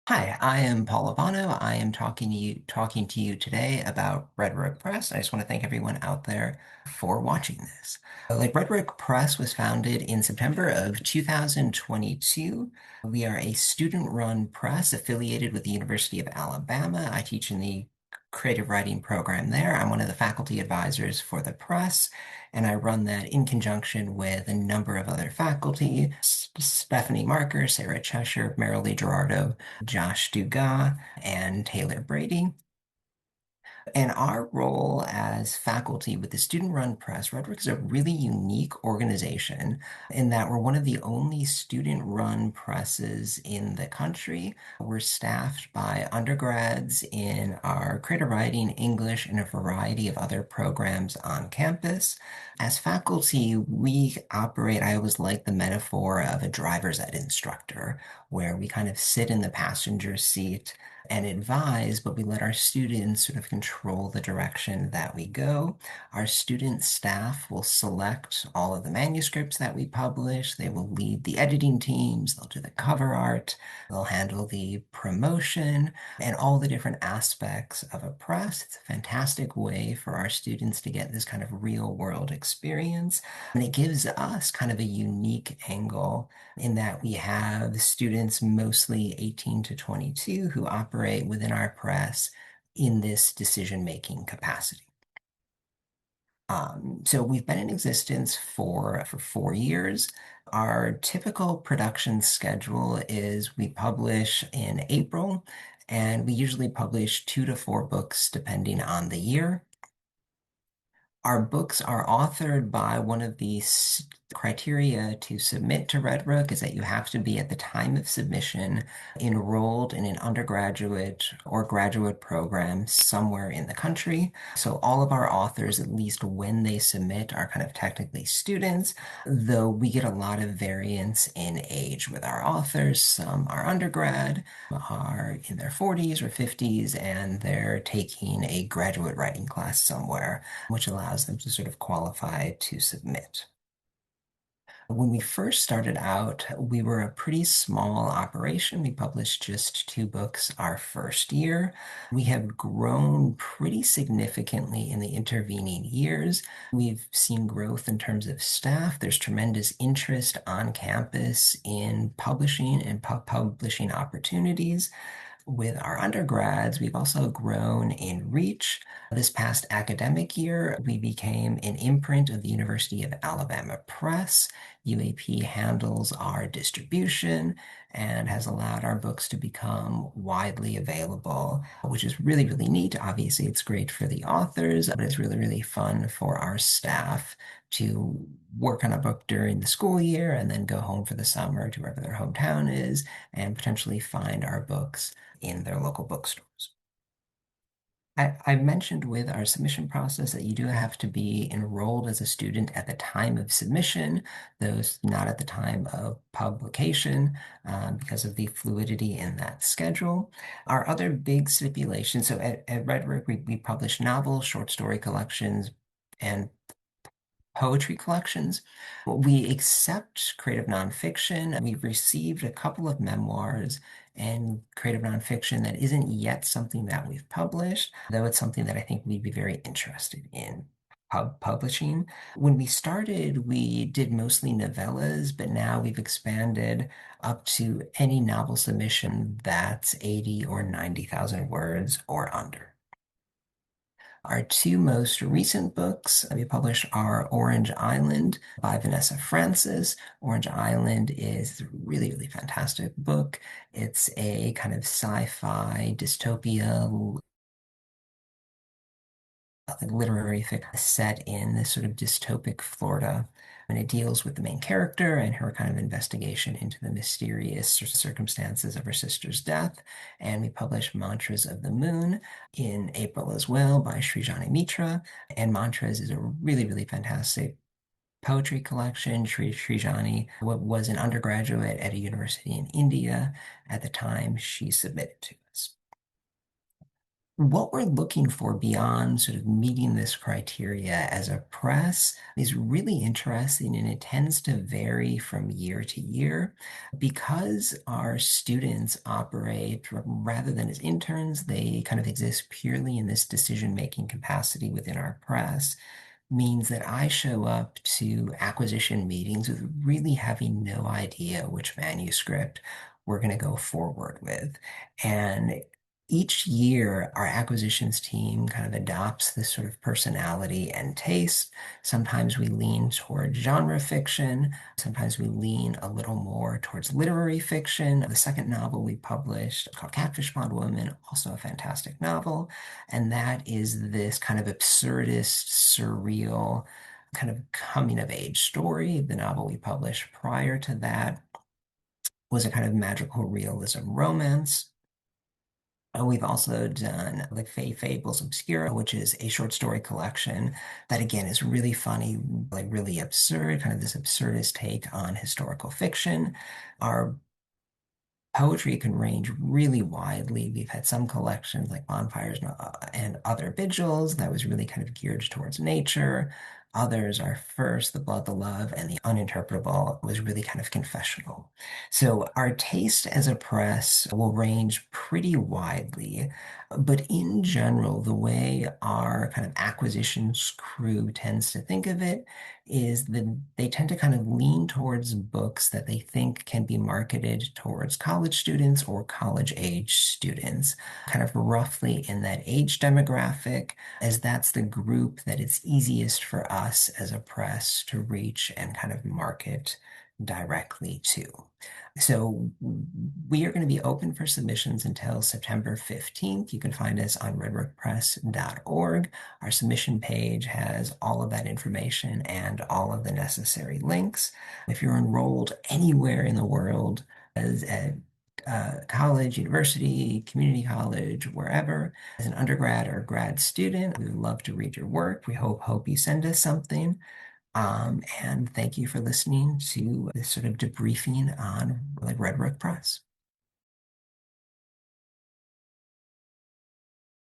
Hi, I am Paul Albano. I am talking to you today about Red Rook Press. I just want to thank everyone out there for watching this. Red Rook Press was founded in September of 2022. We are a student-run press affiliated with the University of Alabama. I teach in the creative writing program there. I'm one of the faculty advisors for the press, and I run that in conjunction with a number of other faculty, Stephanie Marker, Sarah Cheshire, Marilee Gerardo, Josh Dugas, and Taylor Brady. And our role as faculty with the student-run press, Redrick is a really unique organization in that we're one of the only student-run presses in the country. We're staffed by undergrads in our creative writing, English, and a variety of other programs on campus. As faculty, we operate, I always like the metaphor of a driver's ed instructor, where we kind of sit in the passenger seat and advise, but we let our students sort of control the direction that we go. Our student staff will select all of the manuscripts that we publish. They will lead the editing teams. They'll do the cover art. They'll handle the promotion and all the different aspects of a press. It's a fantastic way for our students to get this kind of real world experience. And it gives us kind of a unique angle in that we have students mostly 18 to 22 who operate within our press in this decision-making capacity. So we've been in existence for 4 years. Our typical production schedule is we publish in April, and we usually publish 2 to 4 books depending on the year. Our books are authored by one of the criteria to submit to Red Rook is that you have to be at the time of submission enrolled in an undergraduate or graduate program somewhere in the country. So all of our authors, at least when they submit, are kind of technically students, though we get a lot of variance in age with our authors. Some are undergrad, are in their 40s or 50s, and they're taking a graduate writing class somewhere, which allows them to sort of qualify to submit. When we first started out, we were a pretty small operation. We published just 2 books our first year. We have grown pretty significantly in the intervening years. We've seen growth in terms of staff. There's tremendous interest on campus in publishing and publishing opportunities. With our undergrads, we've also grown in reach. This past academic year, we became an imprint of the University of Alabama Press. UAP handles our distribution and has allowed our books to become widely available, which is really, really neat. Obviously, it's great for the authors, but it's really, really fun for our staff to work on a book during the school year and then go home for the summer to wherever their hometown is and potentially find our books in their local bookstores. I mentioned with our submission process that you do have to be enrolled as a student at the time of submission, those not at the time of publication, because of the fluidity in that schedule. Our other big stipulations, so at Red Rook, we publish novels, short story collections, and poetry collections. We accept creative nonfiction. We've received a couple of memoirs and creative nonfiction that isn't yet something that we've published, though it's something that I think we'd be very interested in publishing. When we started, we did mostly novellas, but now we've expanded up to any novel submission that's 80 or 90,000 words or under. Our 2 most recent books we published are Orange Island by Vanessa Francis. Orange Island is a really, really fantastic book. It's a kind of sci-fi dystopia literary fiction set in this sort of dystopic Florida. And it deals with the main character and her kind of investigation into the mysterious circumstances of her sister's death. And we published Mantras of the Moon in April as well by Srijani Mitra. And Mantras is a really, really fantastic poetry collection. Srijani was an undergraduate at a university in India at the time she submitted to us. What we're looking for beyond sort of meeting this criteria as a press is really interesting, and it tends to vary from year to year because our students operate rather than as interns, they kind of exist purely in this decision-making capacity within our press. Means that I show up to acquisition meetings with really having no idea which manuscript we're going to go forward with. And each year, our acquisitions team kind of adopts this sort of personality and taste. Sometimes we lean towards genre fiction. Sometimes we lean a little more towards literary fiction. The second novel we published, called Catfish Pond Woman, also a fantastic novel. And that is this kind of absurdist, surreal, kind of coming of age story. The novel we published prior to that was a kind of magical realism romance. We've also done like Fay Fables Obscura, which is a short story collection that again is really funny, like really absurd, kind of this absurdist take on historical fiction. Our poetry can range really widely. We've had some collections like Bonfires and Other Vigils that was really kind of geared towards nature. Others, our first, The Blood, the Love, and The Uninterpretable, was really kind of confessional. So our taste as a press will range pretty widely, but in general, the way our kind of acquisitions crew tends to think of it is that they tend to kind of lean towards books that they think can be marketed towards college students or college age students, kind of roughly in that age demographic, as that's the group that it's easiest for us as a press to reach and kind of market directly to. So we are going to be open for submissions until September 15th. You can find us on redrookpress.org. Our submission page has all of that information and all of the necessary links. If you're enrolled anywhere in the world, as at college, university, community college, wherever, as an undergrad or grad student, we would love to read your work. We hope you send us something. And thank you for listening to this sort of debriefing on like Red Rook Press.